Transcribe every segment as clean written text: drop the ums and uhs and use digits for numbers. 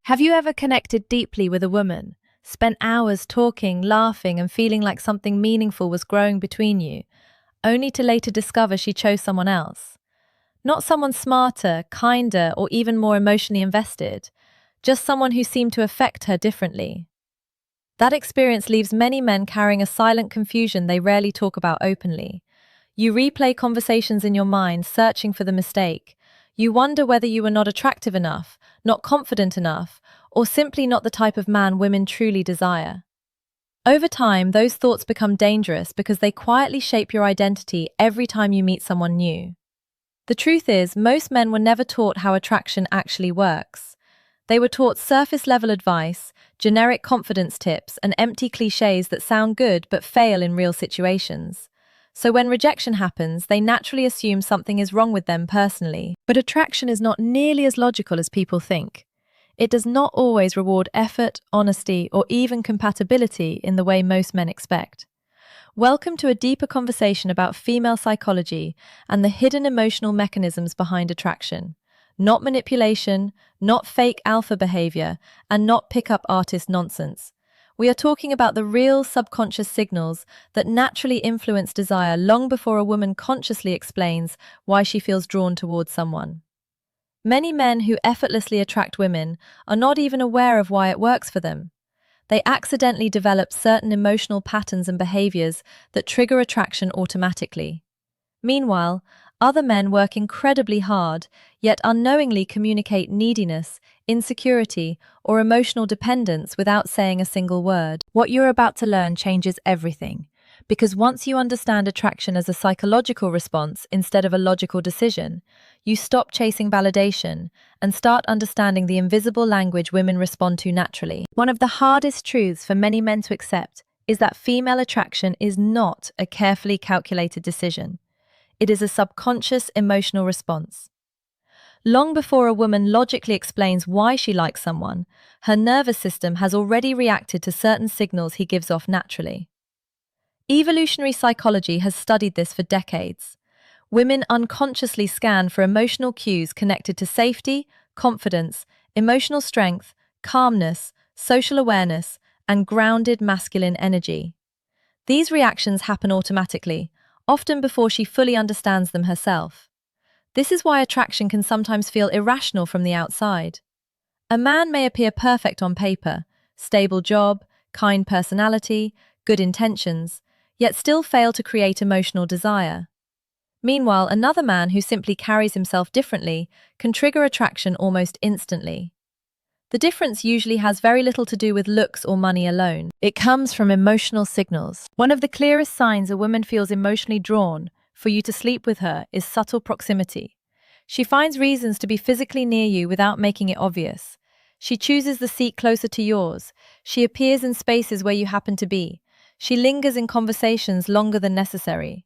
Have you ever connected deeply with a woman, spent hours talking, laughing, and feeling like something meaningful was growing between you, only to later discover she chose someone else? Not someone smarter, kinder, or even more emotionally invested, just someone who seemed to affect her differently. That experience leaves many men carrying a silent confusion they rarely talk about openly. You replay conversations in your mind, searching for the mistake. You wonder whether you were not attractive enough, not confident enough, or simply not the type of man women truly desire. Over time, those thoughts become dangerous because they quietly shape your identity every time you meet someone new. The truth is, most men were never taught how attraction actually works. They were taught surface-level advice, generic confidence tips, and empty cliches that sound good but fail in real situations. So when rejection happens, they naturally assume something is wrong with them personally. But attraction is not nearly as logical as people think. It does not always reward effort, honesty, or even compatibility in the way most men expect. Welcome to a deeper conversation about female psychology and the hidden emotional mechanisms behind attraction. Not manipulation, not fake alpha behavior, and not pickup artist nonsense. We are talking about the real subconscious signals that naturally influence desire long before a woman consciously explains why she feels drawn towards someone. Many men who effortlessly attract women are not even aware of why it works for them. They accidentally develop certain emotional patterns and behaviors that trigger attraction automatically. Meanwhile, other men work incredibly hard, yet unknowingly communicate neediness, insecurity, or emotional dependence without saying a single word. What you're about to learn changes everything, because once you understand attraction as a psychological response instead of a logical decision, you stop chasing validation and start understanding the invisible language women respond to naturally. One of the hardest truths for many men to accept is that female attraction is not a carefully calculated decision. It is a subconscious emotional response. Long before a woman logically explains why she likes someone, her nervous system has already reacted to certain signals he gives off naturally. Evolutionary psychology has studied this for decades. Women unconsciously scan for emotional cues connected to safety, confidence, emotional strength, calmness, social awareness, and grounded masculine energy. These reactions happen automatically, often before she fully understands them herself. This is why attraction can sometimes feel irrational from the outside. A man may appear perfect on paper, stable job, kind personality, good intentions, yet still fail to create emotional desire. Meanwhile, another man who simply carries himself differently can trigger attraction almost instantly. The difference usually has very little to do with looks or money alone. It comes from emotional signals. One of the clearest signs a woman feels emotionally drawn for you to sleep with her is subtle proximity. She finds reasons to be physically near you without making it obvious. She chooses the seat closer to yours. She appears in spaces where you happen to be. She lingers in conversations longer than necessary.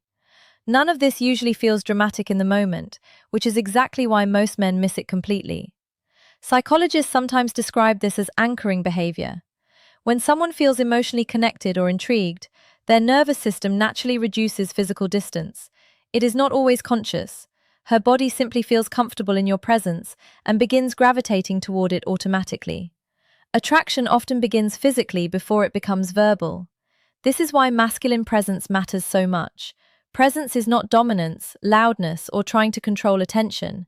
None of this usually feels dramatic in the moment, which is exactly why most men miss it completely. Psychologists sometimes describe this as anchoring behavior. When someone feels emotionally connected or intrigued, their nervous system naturally reduces physical distance. It is not always conscious. Her body simply feels comfortable in your presence and begins gravitating toward it automatically. Attraction often begins physically before it becomes verbal. This is why masculine presence matters so much. Presence is not dominance, loudness, or trying to control attention.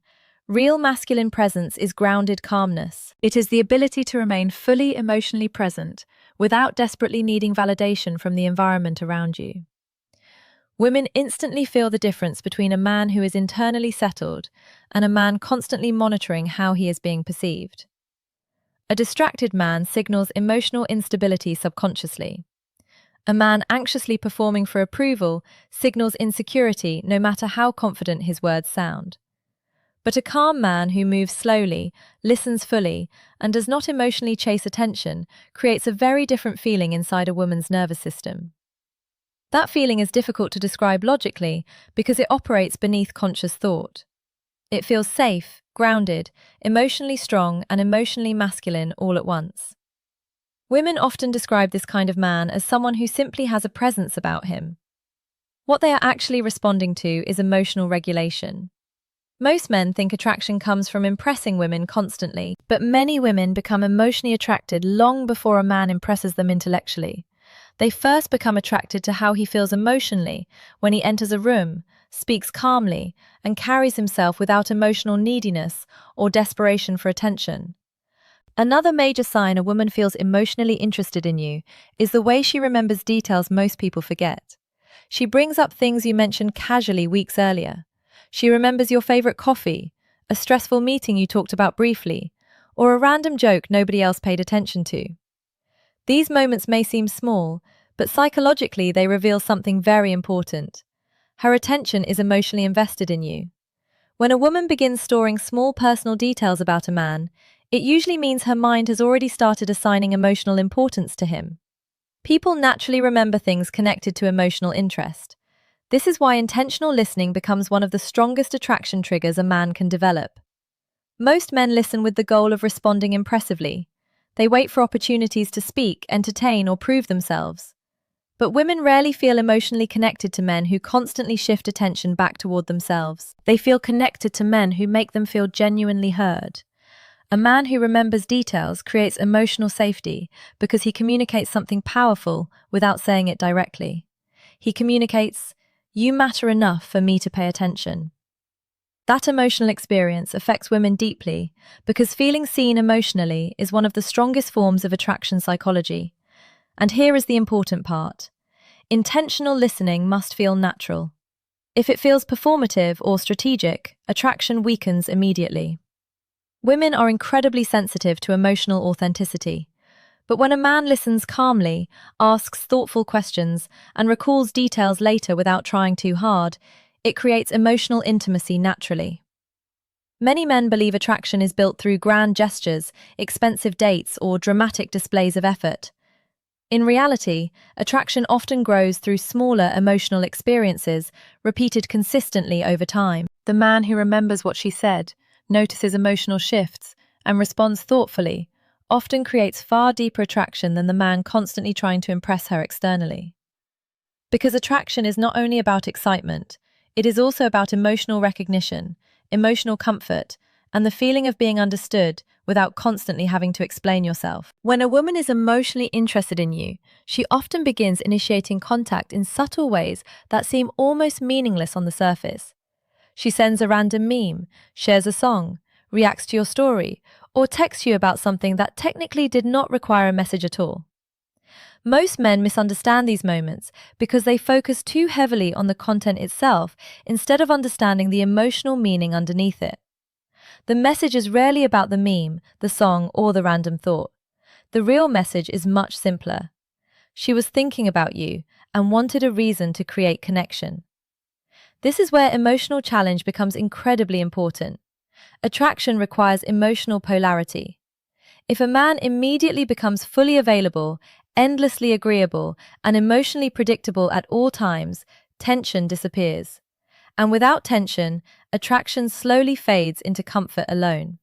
Real masculine presence is grounded calmness. It is the ability to remain fully emotionally present without desperately needing validation from the environment around you. Women instantly feel the difference between a man who is internally settled and a man constantly monitoring how he is being perceived. A distracted man signals emotional instability subconsciously. A man anxiously performing for approval signals insecurity no matter how confident his words sound. But a calm man who moves slowly, listens fully, and does not emotionally chase attention creates a very different feeling inside a woman's nervous system. That feeling is difficult to describe logically because it operates beneath conscious thought. It feels safe, grounded, emotionally strong, and emotionally masculine all at once. Women often describe this kind of man as someone who simply has a presence about him. What they are actually responding to is emotional regulation. Most men think attraction comes from impressing women constantly, but many women become emotionally attracted long before a man impresses them intellectually. They first become attracted to how he feels emotionally when he enters a room, speaks calmly, and carries himself without emotional neediness or desperation for attention. Another major sign a woman feels emotionally interested in you is the way she remembers details most people forget. She brings up things you mentioned casually weeks earlier. She remembers your favorite coffee, a stressful meeting you talked about briefly, or a random joke nobody else paid attention to. These moments may seem small, but psychologically they reveal something very important. Her attention is emotionally invested in you. When a woman begins storing small personal details about a man, it usually means her mind has already started assigning emotional importance to him. People naturally remember things connected to emotional interest. This is why intentional listening becomes one of the strongest attraction triggers a man can develop. Most men listen with the goal of responding impressively. They wait for opportunities to speak, entertain, or prove themselves. But women rarely feel emotionally connected to men who constantly shift attention back toward themselves. They feel connected to men who make them feel genuinely heard. A man who remembers details creates emotional safety because he communicates something powerful without saying it directly. He communicates, "You matter enough for me to pay attention." That emotional experience affects women deeply because feeling seen emotionally is one of the strongest forms of attraction psychology. And here is the important part. Intentional listening must feel natural. If it feels performative or strategic, attraction weakens immediately. Women are incredibly sensitive to emotional authenticity. But when a man listens calmly, asks thoughtful questions, and recalls details later without trying too hard, it creates emotional intimacy naturally. Many men believe attraction is built through grand gestures, expensive dates, or dramatic displays of effort. In reality, attraction often grows through smaller emotional experiences, repeated consistently over time. The man who remembers what she said, notices emotional shifts, and responds thoughtfully often creates far deeper attraction than the man constantly trying to impress her externally. Because attraction is not only about excitement, it is also about emotional recognition, emotional comfort, and the feeling of being understood without constantly having to explain yourself. When a woman is emotionally interested in you, she often begins initiating contact in subtle ways that seem almost meaningless on the surface. She sends a random meme, shares a song, reacts to your story, or texts you about something that technically did not require a message at all. Most men misunderstand these moments because they focus too heavily on the content itself instead of understanding the emotional meaning underneath it. The message is rarely about the meme, the song, or the random thought. The real message is much simpler. She was thinking about you and wanted a reason to create connection. This is where emotional challenge becomes incredibly important. Attraction requires emotional polarity. If a man immediately becomes fully available, endlessly agreeable, and emotionally predictable at all times, tension disappears. And without tension, attraction slowly fades into comfort alone.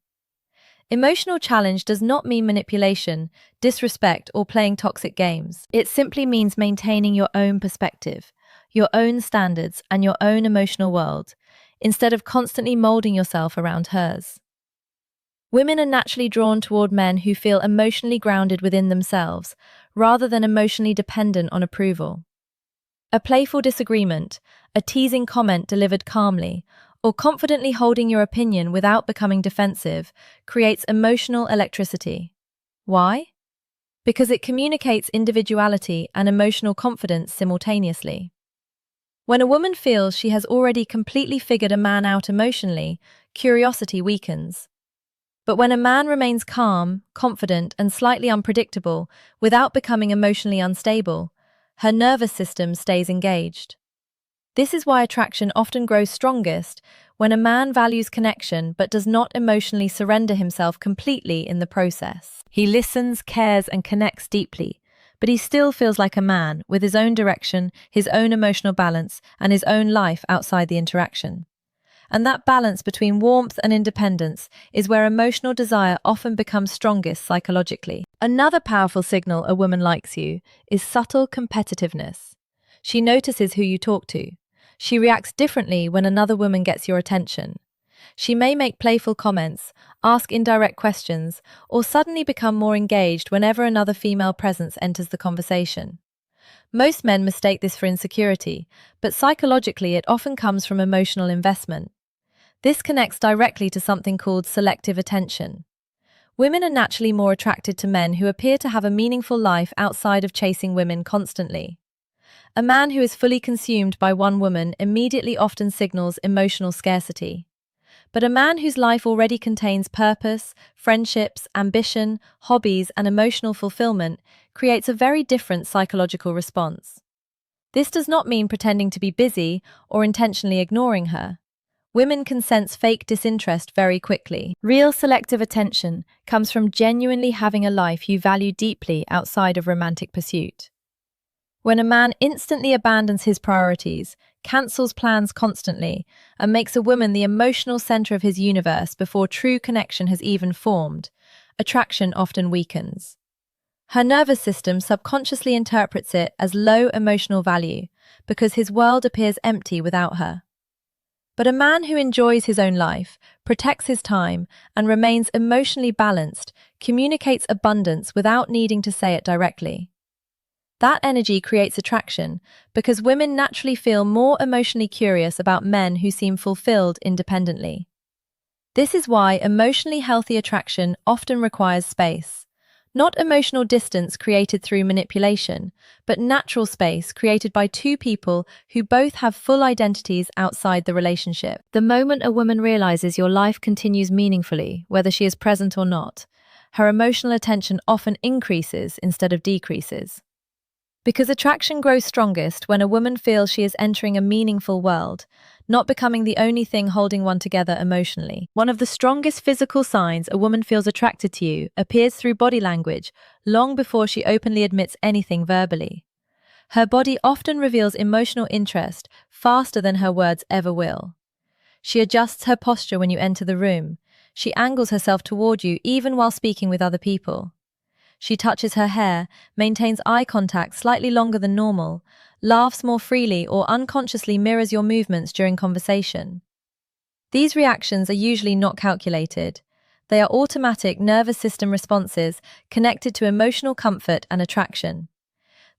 Emotional challenge does not mean manipulation, disrespect, or playing toxic games. It simply means maintaining your own perspective, your own standards, and your own emotional world, instead of constantly molding yourself around hers. Women are naturally drawn toward men who feel emotionally grounded within themselves, rather than emotionally dependent on approval. A playful disagreement, a teasing comment delivered calmly, or confidently holding your opinion without becoming defensive creates emotional electricity. Why? Because it communicates individuality and emotional confidence simultaneously. When a woman feels she has already completely figured a man out emotionally, curiosity weakens. But when a man remains calm, confident, and slightly unpredictable without becoming emotionally unstable, her nervous system stays engaged. This is why attraction often grows strongest when a man values connection but does not emotionally surrender himself completely in the process. He listens, cares, and connects deeply, but he still feels like a man with his own direction, his own emotional balance, and his own life outside the interaction. And that balance between warmth and independence is where emotional desire often becomes strongest psychologically. Another powerful signal a woman likes you is subtle competitiveness. She notices who you talk to. She reacts differently when another woman gets your attention. She may make playful comments, ask indirect questions, or suddenly become more engaged whenever another female presence enters the conversation. Most men mistake this for insecurity, but psychologically it often comes from emotional investment. This connects directly to something called selective attention. Women are naturally more attracted to men who appear to have a meaningful life outside of chasing women constantly. A man who is fully consumed by one woman immediately often signals emotional scarcity. But a man whose life already contains purpose, friendships, ambition, hobbies, and emotional fulfillment creates a very different psychological response. This does not mean pretending to be busy or intentionally ignoring her. Women can sense fake disinterest very quickly. Real selective attention comes from genuinely having a life you value deeply outside of romantic pursuit. When a man instantly abandons his priorities, cancels plans constantly, and makes a woman the emotional center of his universe before true connection has even formed, attraction often weakens. Her nervous system subconsciously interprets it as low emotional value because his world appears empty without her. But a man who enjoys his own life, protects his time, and remains emotionally balanced communicates abundance without needing to say it directly. That energy creates attraction because women naturally feel more emotionally curious about men who seem fulfilled independently. This is why emotionally healthy attraction often requires space. Not emotional distance created through manipulation, but natural space created by two people who both have full identities outside the relationship. The moment a woman realizes your life continues meaningfully, whether she is present or not, her emotional attention often increases instead of decreases. Because attraction grows strongest when a woman feels she is entering a meaningful world, not becoming the only thing holding one together emotionally. One of the strongest physical signs a woman feels attracted to you appears through body language long before she openly admits anything verbally. Her body often reveals emotional interest faster than her words ever will. She adjusts her posture when you enter the room. She angles herself toward you even while speaking with other people. She touches her hair, maintains eye contact slightly longer than normal, laughs more freely, or unconsciously mirrors your movements during conversation. These reactions are usually not calculated. They are automatic nervous system responses connected to emotional comfort and attraction.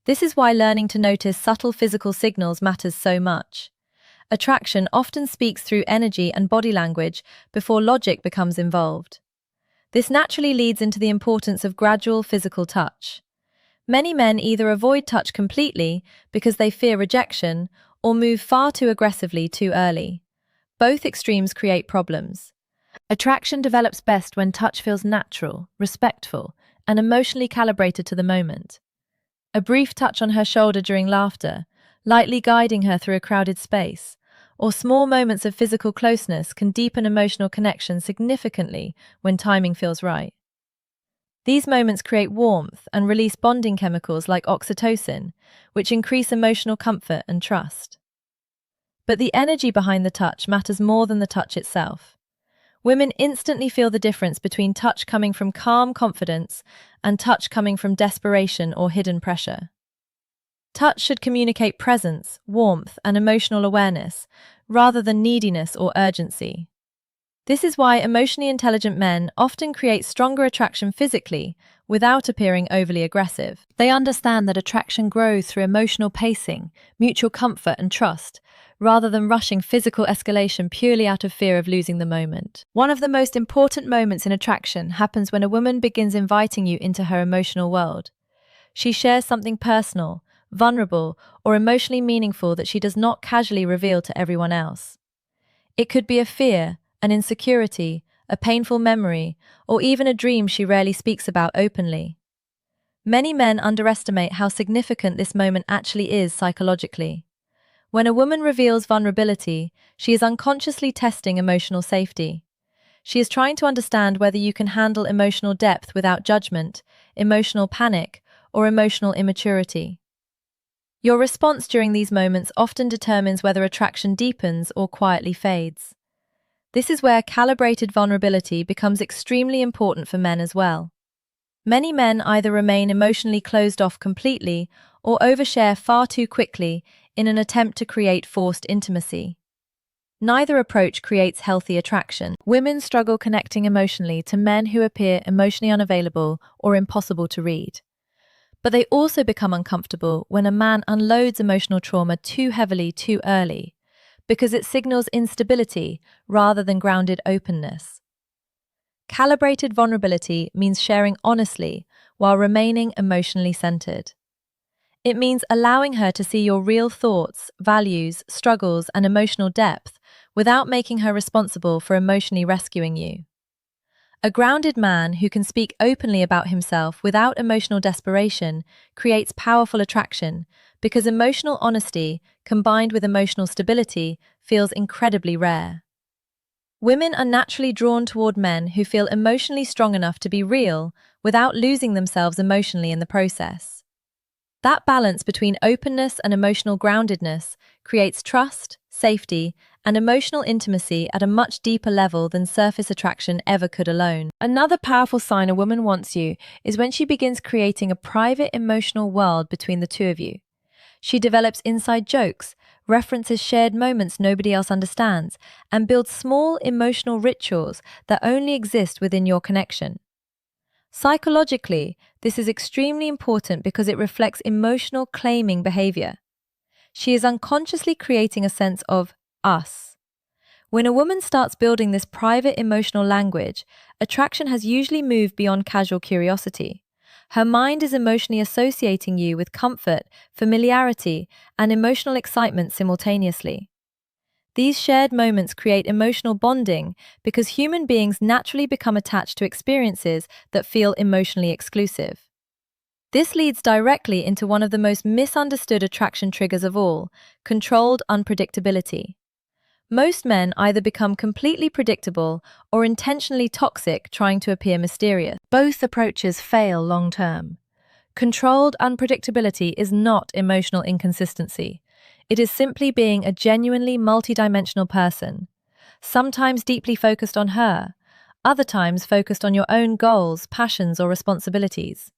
This is why learning to notice subtle physical signals matters so much. Attraction often speaks through energy and body language before logic becomes involved. This naturally leads into the importance of gradual physical touch. Many men either avoid touch completely because they fear rejection or move far too aggressively too early. Both extremes create problems. Attraction develops best when touch feels natural, respectful, and emotionally calibrated to the moment. A brief touch on her shoulder during laughter, lightly guiding her through a crowded space, or small moments of physical closeness can deepen emotional connection significantly when timing feels right. These moments create warmth and release bonding chemicals like oxytocin, which increase emotional comfort and trust. But the energy behind the touch matters more than the touch itself. Women instantly feel the difference between touch coming from calm confidence and touch coming from desperation or hidden pressure. Touch should communicate presence, warmth, and emotional awareness, rather than neediness or urgency. This is why emotionally intelligent men often create stronger attraction physically without appearing overly aggressive. They understand that attraction grows through emotional pacing, mutual comfort, and trust, rather than rushing physical escalation purely out of fear of losing the moment. One of the most important moments in attraction happens when a woman begins inviting you into her emotional world. She shares something personal, vulnerable, or emotionally meaningful that she does not casually reveal to everyone else. It could be a fear, an insecurity, a painful memory, or even a dream she rarely speaks about openly. Many men underestimate how significant this moment actually is psychologically. When a woman reveals vulnerability, she is unconsciously testing emotional safety. She is trying to understand whether you can handle emotional depth without judgment, emotional panic, or emotional immaturity. Your response during these moments often determines whether attraction deepens or quietly fades. This is where calibrated vulnerability becomes extremely important for men as well. Many men either remain emotionally closed off completely or overshare far too quickly in an attempt to create forced intimacy. Neither approach creates healthy attraction. Women struggle connecting emotionally to men who appear emotionally unavailable or impossible to read. But they also become uncomfortable when a man unloads emotional trauma too heavily too early, because it signals instability rather than grounded openness. Calibrated vulnerability means sharing honestly while remaining emotionally centered. It means allowing her to see your real thoughts, values, struggles, and emotional depth without making her responsible for emotionally rescuing you. A grounded man who can speak openly about himself without emotional desperation creates powerful attraction because emotional honesty, combined with emotional stability, feels incredibly rare. Women are naturally drawn toward men who feel emotionally strong enough to be real without losing themselves emotionally in the process. That balance between openness and emotional groundedness creates trust, safety, and emotional intimacy at a much deeper level than surface attraction ever could alone. Another powerful sign a woman wants you is when she begins creating a private emotional world between the two of you. She develops inside jokes, references shared moments nobody else understands, and builds small emotional rituals that only exist within your connection. Psychologically, this is extremely important because it reflects emotional claiming behavior. She is unconsciously creating a sense of us. When a woman starts building this private emotional language, attraction has usually moved beyond casual curiosity. Her mind is emotionally associating you with comfort, familiarity, and emotional excitement simultaneously. These shared moments create emotional bonding because human beings naturally become attached to experiences that feel emotionally exclusive. This leads directly into one of the most misunderstood attraction triggers of all: controlled unpredictability. Most men either become completely predictable or intentionally toxic, trying to appear mysterious. Both approaches fail long term. Controlled unpredictability is not emotional inconsistency. It is simply being a genuinely multidimensional person, sometimes deeply focused on her, other times focused on your own goals, passions, or responsibilities.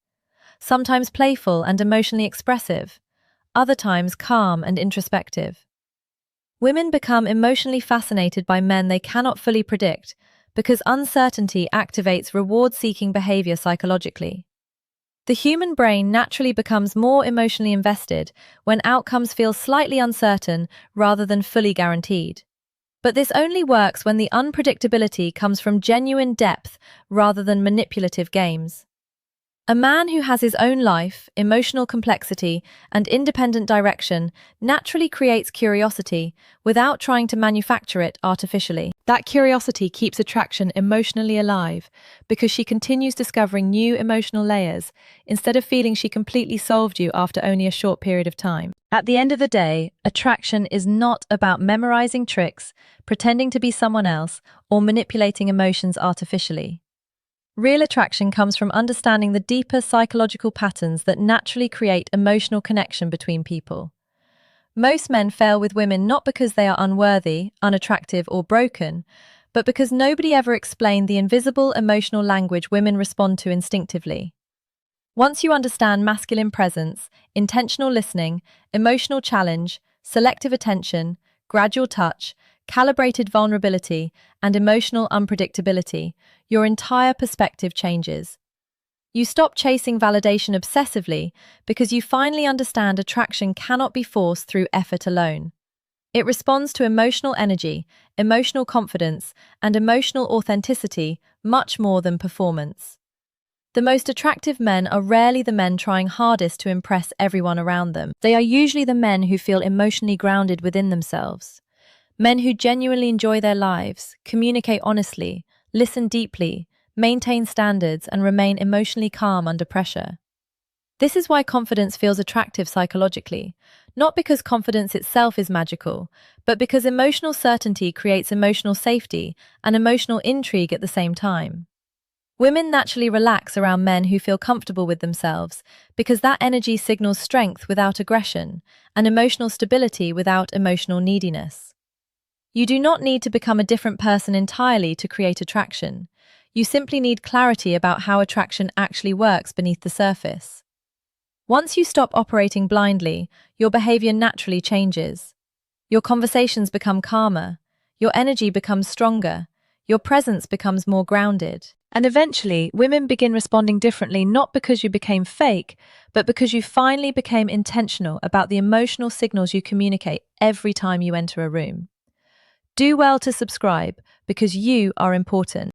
Sometimes playful and emotionally expressive, other times calm and introspective. Women become emotionally fascinated by men they cannot fully predict because uncertainty activates reward-seeking behavior psychologically. The human brain naturally becomes more emotionally invested when outcomes feel slightly uncertain rather than fully guaranteed. But this only works when the unpredictability comes from genuine depth rather than manipulative games. A man who has his own life, emotional complexity, and independent direction naturally creates curiosity without trying to manufacture it artificially. That curiosity keeps attraction emotionally alive because she continues discovering new emotional layers instead of feeling she completely solved you after only a short period of time. At the end of the day, attraction is not about memorizing tricks, pretending to be someone else, or manipulating emotions artificially. Real attraction comes from understanding the deeper psychological patterns that naturally create emotional connection between people. Most men fail with women not because they are unworthy, unattractive, or broken, but because nobody ever explained the invisible emotional language women respond to instinctively. Once you understand masculine presence, intentional listening, emotional challenge, selective attention, gradual touch, calibrated vulnerability, and emotional unpredictability, your entire perspective changes. You stop chasing validation obsessively because you finally understand attraction cannot be forced through effort alone. It responds to emotional energy, emotional confidence, and emotional authenticity much more than performance. The most attractive men are rarely the men trying hardest to impress everyone around them. They are usually the men who feel emotionally grounded within themselves. Men who genuinely enjoy their lives, communicate honestly, listen deeply, maintain standards, and remain emotionally calm under pressure. This is why confidence feels attractive psychologically, not because confidence itself is magical, but because emotional certainty creates emotional safety and emotional intrigue at the same time. Women naturally relax around men who feel comfortable with themselves because that energy signals strength without aggression and emotional stability without emotional neediness. You do not need to become a different person entirely to create attraction. You simply need clarity about how attraction actually works beneath the surface. Once you stop operating blindly, your behavior naturally changes. Your conversations become calmer, your energy becomes stronger, your presence becomes more grounded. And eventually, women begin responding differently, not because you became fake, but because you finally became intentional about the emotional signals you communicate every time you enter a room. Do well to subscribe because you are important.